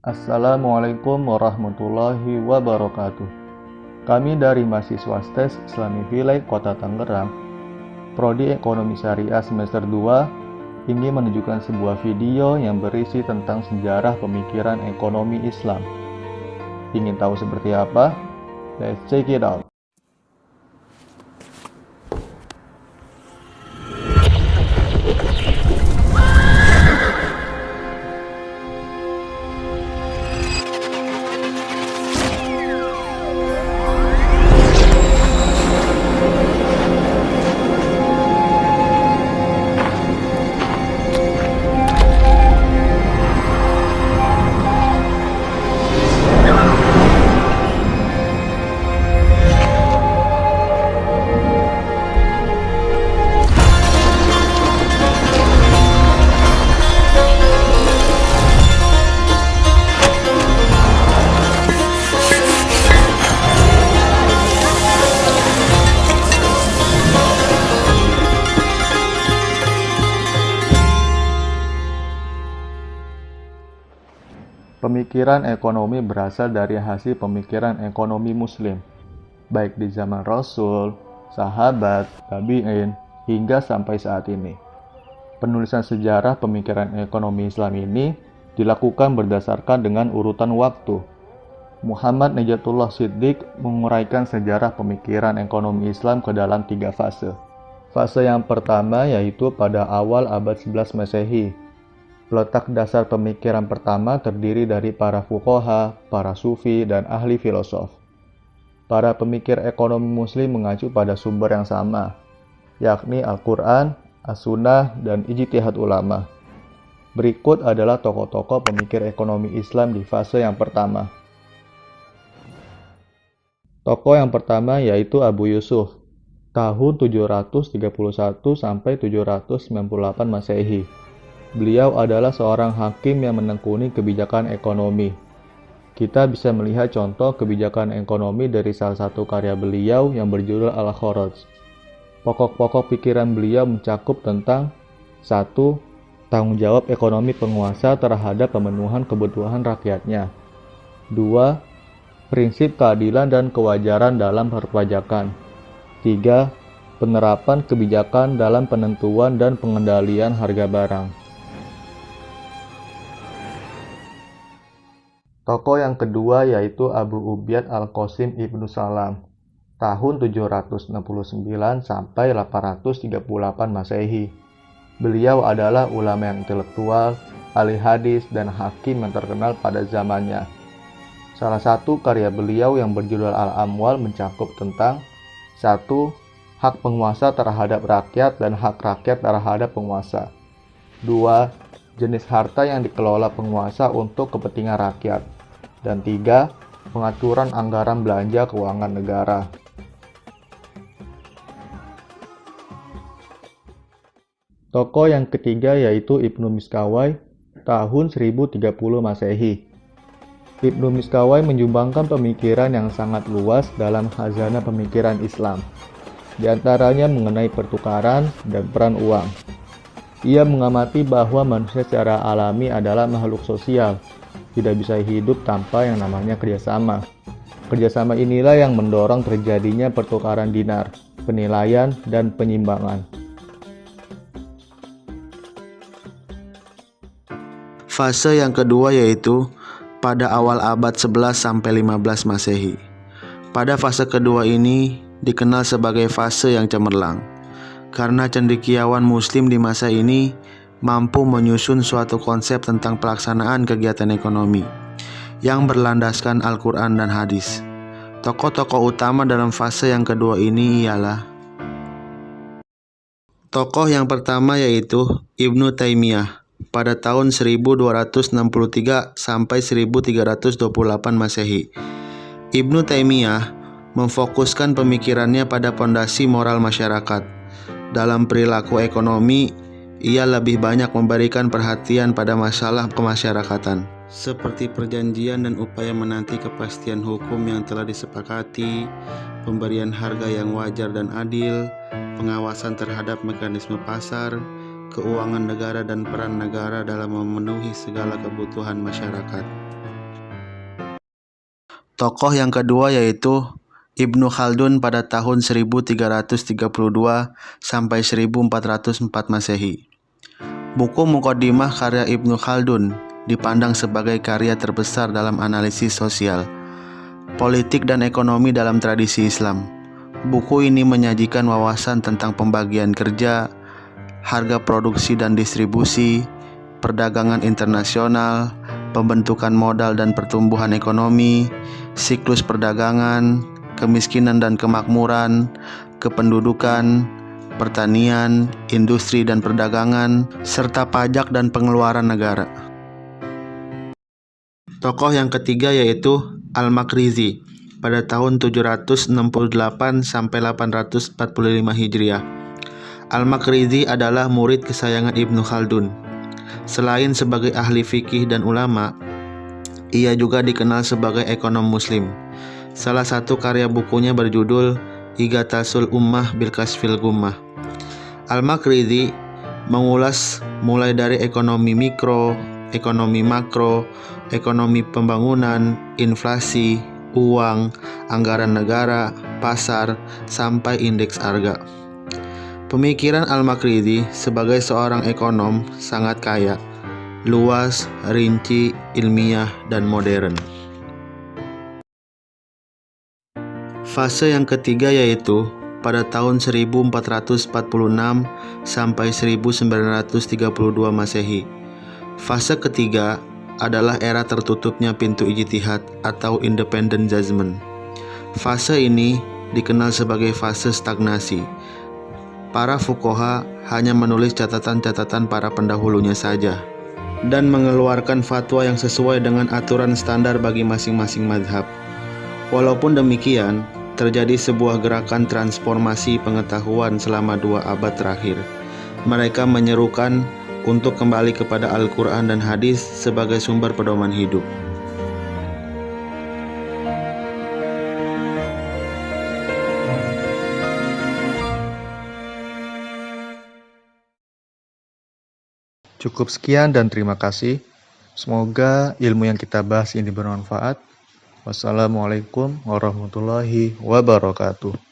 Assalamualaikum warahmatullahi wabarakatuh. Kami dari mahasiswa STES Islami Village Kota Tangerang, Prodi Ekonomi Syariah semester 2, ingin menunjukkan sebuah video yang berisi tentang sejarah pemikiran ekonomi Islam. Ingin tahu seperti apa? Let's check it out. Pemikiran ekonomi berasal dari hasil pemikiran ekonomi Muslim, baik di zaman Rasul, sahabat, tabi'in, hingga sampai saat ini. Penulisan sejarah pemikiran ekonomi Islam ini dilakukan berdasarkan dengan urutan waktu. Muhammad Najatullah Shiddiq menguraikan sejarah pemikiran ekonomi Islam ke dalam 3 fase. Fase yang pertama yaitu pada awal abad 11 Masehi. Letak dasar pemikiran pertama terdiri dari para fuqaha, para sufi, dan ahli filosof. Para pemikir ekonomi muslim mengacu pada sumber yang sama, yakni Al-Quran, As-Sunnah, dan ijtihad ulama. Berikut adalah tokoh-tokoh pemikir ekonomi Islam di fase yang pertama. Tokoh yang pertama yaitu Abu Yusuf, tahun 731 sampai 798 Masehi. Beliau adalah seorang hakim yang menekuni kebijakan ekonomi. Kita bisa melihat contoh kebijakan ekonomi dari salah satu karya beliau yang berjudul Al-Kharaj. Pokok-pokok pikiran beliau mencakup tentang 1. Tanggung jawab ekonomi penguasa terhadap pemenuhan kebutuhan rakyatnya. 2. Prinsip keadilan dan kewajaran dalam perpajakan. 3. Penerapan kebijakan dalam penentuan dan pengendalian harga barang. Tokoh yang kedua yaitu Abu Ubaid Al-Qasim Ibnu Salam, tahun 769 sampai 838 Masehi. Beliau adalah ulama yang intelektual, ahli hadis, dan hakim yang terkenal pada zamannya. Salah satu karya beliau yang berjudul Al-Amwal mencakup tentang 1. Hak penguasa terhadap rakyat dan hak rakyat terhadap penguasa. 2. Jenis harta yang dikelola penguasa untuk kepentingan rakyat. Dan 3. Pengaturan anggaran belanja keuangan negara. Tokoh yang ketiga yaitu Ibnu Miskawai, tahun 1030 Masehi. Ibnu Miskawai menyumbangkan pemikiran yang sangat luas dalam khazanah pemikiran Islam, di antaranya mengenai pertukaran dan peran uang. Ia mengamati bahwa manusia secara alami adalah makhluk sosial, tidak bisa hidup tanpa yang namanya kerjasama. Kerjasama inilah yang mendorong terjadinya pertukaran dinar, penilaian, dan penyimbangan. Fase yang kedua yaitu pada awal abad 11 sampai 15 Masehi. Pada fase kedua ini dikenal sebagai fase yang cemerlang, karena cendekiawan muslim di masa ini mampu menyusun suatu konsep tentang pelaksanaan kegiatan ekonomi yang berlandaskan Al-Quran dan hadis. Tokoh-tokoh utama dalam fase yang kedua ini ialah tokoh yang pertama yaitu Ibnu Taimiyah pada tahun 1263 sampai 1328 Masehi. Ibnu Taimiyah memfokuskan pemikirannya pada pondasi moral masyarakat. Dalam perilaku ekonomi, ia lebih banyak memberikan perhatian pada masalah kemasyarakatan, seperti perjanjian dan upaya menanti kepastian hukum yang telah disepakati, pemberian harga yang wajar dan adil, pengawasan terhadap mekanisme pasar, keuangan negara dan peran negara dalam memenuhi segala kebutuhan masyarakat. Tokoh yang kedua yaitu Ibnu Khaldun pada tahun 1332 sampai 1404 Masehi. Buku Muqaddimah karya Ibnu Khaldun dipandang sebagai karya terbesar dalam analisis sosial, politik dan ekonomi dalam tradisi Islam. Buku ini menyajikan wawasan tentang pembagian kerja, harga produksi dan distribusi, perdagangan internasional, pembentukan modal dan pertumbuhan ekonomi, siklus perdagangan, kemiskinan dan kemakmuran, kependudukan, pertanian, industri dan perdagangan, serta pajak dan pengeluaran negara. Tokoh yang ketiga yaitu Al-Makrizi pada tahun 768 sampai 845 Hijriah. Al-Makrizi adalah murid kesayangan Ibnu Khaldun. Selain sebagai ahli fikih dan ulama, ia juga dikenal sebagai ekonom muslim. Salah satu karya bukunya berjudul Ighathasul Ummah bil Kashfil Gummah. Al-Makrizi mengulas mulai dari ekonomi mikro, ekonomi makro, ekonomi pembangunan, inflasi, uang, anggaran negara, pasar, sampai indeks harga. Pemikiran Al-Makrizi sebagai seorang ekonom sangat kaya, luas, rinci, ilmiah, dan modern. Fase yang ketiga yaitu pada tahun 1446 sampai 1932 Masehi. Fase ketiga adalah era tertutupnya pintu ijtihad atau independent judgment. Fase ini dikenal sebagai fase stagnasi. Para fuqaha hanya menulis catatan-catatan para pendahulunya saja dan mengeluarkan fatwa yang sesuai dengan aturan standar bagi masing-masing mazhab. Walaupun demikian, terjadi sebuah gerakan transformasi pengetahuan selama 2 abad terakhir. Mereka menyerukan untuk kembali kepada Al-Quran dan hadis sebagai sumber pedoman hidup. Cukup sekian dan terima kasih. Semoga ilmu yang kita bahas ini bermanfaat. Wassalamualaikum warahmatullahi wabarakatuh.